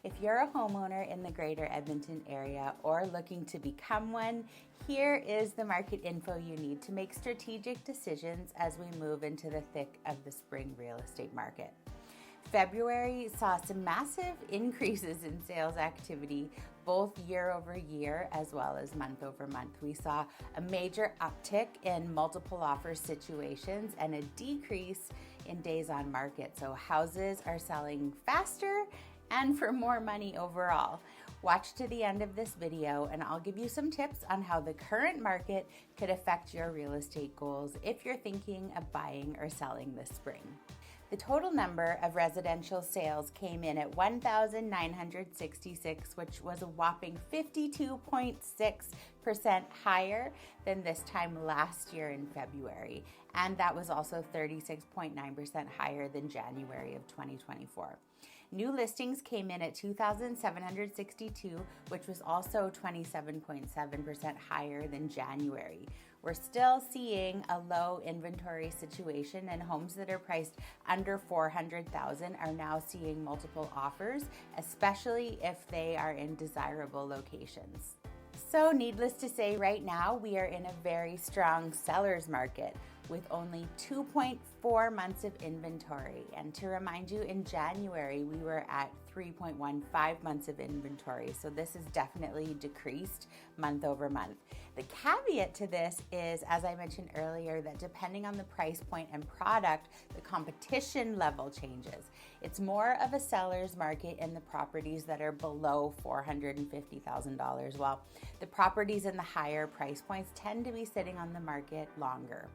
If you're a homeowner in the Greater Edmonton Area or looking to become one, here is the market info you need to make strategic decisions as we move into the thick of the spring real estate market. February saw some massive increases in sales activity, both year over year as well as month over month. We saw a major uptick in multiple offer situations and a decrease in days on market. So houses are selling faster and for more money overall. Watch to the end of this video and I'll give you some tips on how the current market could affect your real estate goals if you're thinking of buying or selling this spring. The total number of residential sales came in at 1,966, which was a whopping 52.6% higher than this time last year in February. And that was also 36.9% higher than January of 2024. New listings came in at 2,762, which was also 27.7% higher than January. We're still seeing a low inventory situation, and homes that are priced under $400,000 are now seeing multiple offers, especially if they are in desirable locations. So needless to say, right now we are in a very strong seller's market with only 2.4 months of inventory. And to remind you, in January, we were at 3.15 months of inventory. So this has definitely decreased month over month. The caveat to this is, as I mentioned earlier, that depending on the price point and product, the competition level changes. It's more of a seller's market in the properties that are below $450,000, while the properties in the higher price points tend to be sitting on the market longer.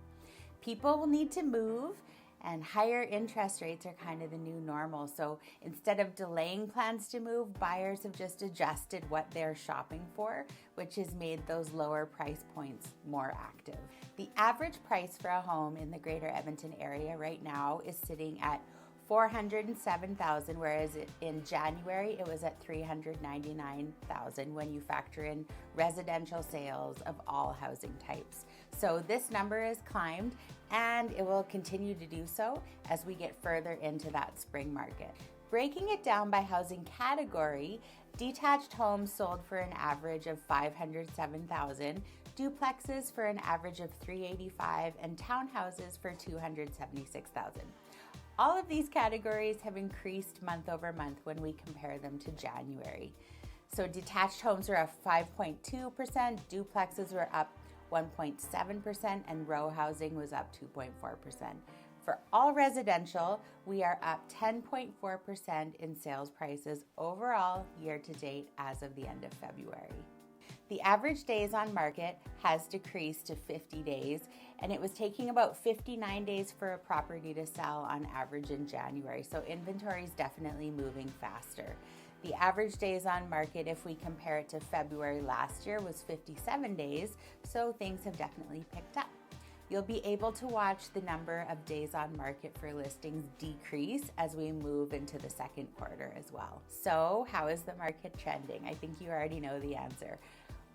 People will need to move, and higher interest rates are kind of the new normal. So instead of delaying plans to move, buyers have just adjusted what they're shopping for, which has made those lower price points more active. The average price for a home in the Greater Edmonton Area right now is sitting at $407,000, whereas in January it was at $399,000 when you factor in residential sales of all housing types. So this number has climbed and it will continue to do so as we get further into that spring market. Breaking it down by housing category, detached homes sold for an average of $507,000, duplexes for an average of $385,000, and townhouses for $276,000. All of these categories have increased month over month when we compare them to January. So detached homes are up 5.2%, duplexes were up 1.7%, and row housing was up 2.4%. For all residential, we are up 10.4% in sales prices overall year to date as of the end of February. The average days on market has decreased to 50 days, and it was taking about 59 days for a property to sell on average in January, so inventory is definitely moving faster. The average days on market, if we compare it to February last year, was 57 days, so things have definitely picked up. You'll be able to watch the number of days on market for listings decrease as we move into the second quarter as well. So how is the market trending? I think you already know the answer.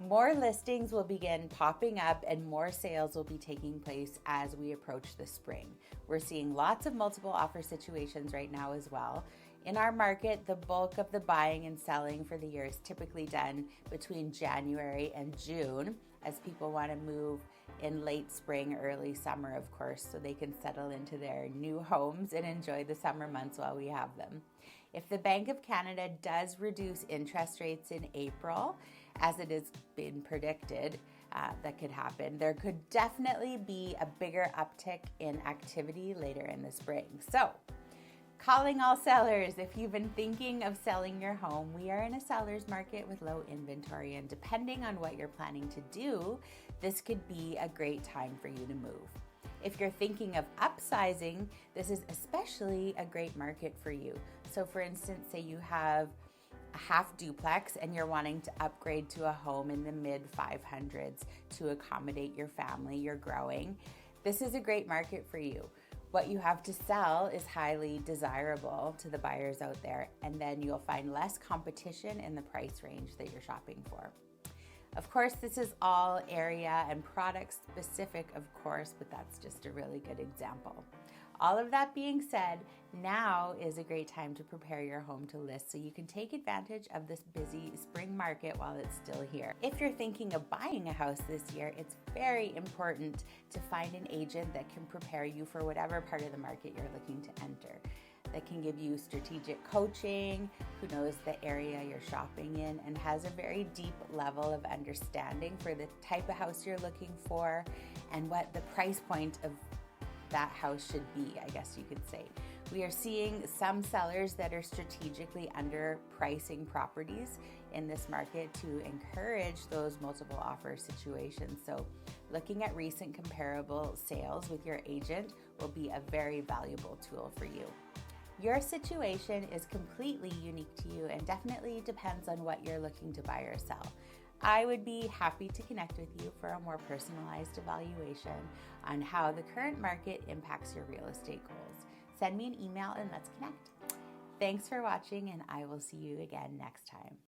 More listings will begin popping up and more sales will be taking place as we approach the spring. We're seeing lots of multiple offer situations right now as well. In our market, the bulk of the buying and selling for the year is typically done between January and June, as people want to move in late spring, early summer, of course, so they can settle into their new homes and enjoy the summer months while we have them. If the Bank of Canada does reduce interest rates in April, as it has been predicted that could happen, there could definitely be a bigger uptick in activity later in the spring. So, calling all sellers, if you've been thinking of selling your home, we are in a seller's market with low inventory, and depending on what you're planning to do, this could be a great time for you to move. If you're thinking of upsizing, this is especially a great market for you. So for instance, say you have a half duplex and you're wanting to upgrade to a home in the mid 500s to accommodate your family, you're growing. This is a great market for you. What you have to sell is highly desirable to the buyers out there, and then you'll find less competition in the price range that you're shopping for. Of course, this is all area and product specific, of course, but that's just a really good example. All of that being said, now is a great time to prepare your home to list so you can take advantage of this busy spring market while it's still here. If you're thinking of buying a house this year, it's very important to find an agent that can prepare you for whatever part of the market you're looking to enter, that can give you strategic coaching, who knows the area you're shopping in, and has a very deep level of understanding for the type of house you're looking for and what the price point of that house should be, I guess you could say. We are seeing some sellers that are strategically underpricing properties in this market to encourage those multiple offer situations. So looking at recent comparable sales with your agent will be a very valuable tool for you. Your situation is completely unique to you and definitely depends on what you're looking to buy or sell. I would be happy to connect with you for a more personalized evaluation on how the current market impacts your real estate goals. Send me an email and let's connect. Thanks for watching, and I will see you again next time.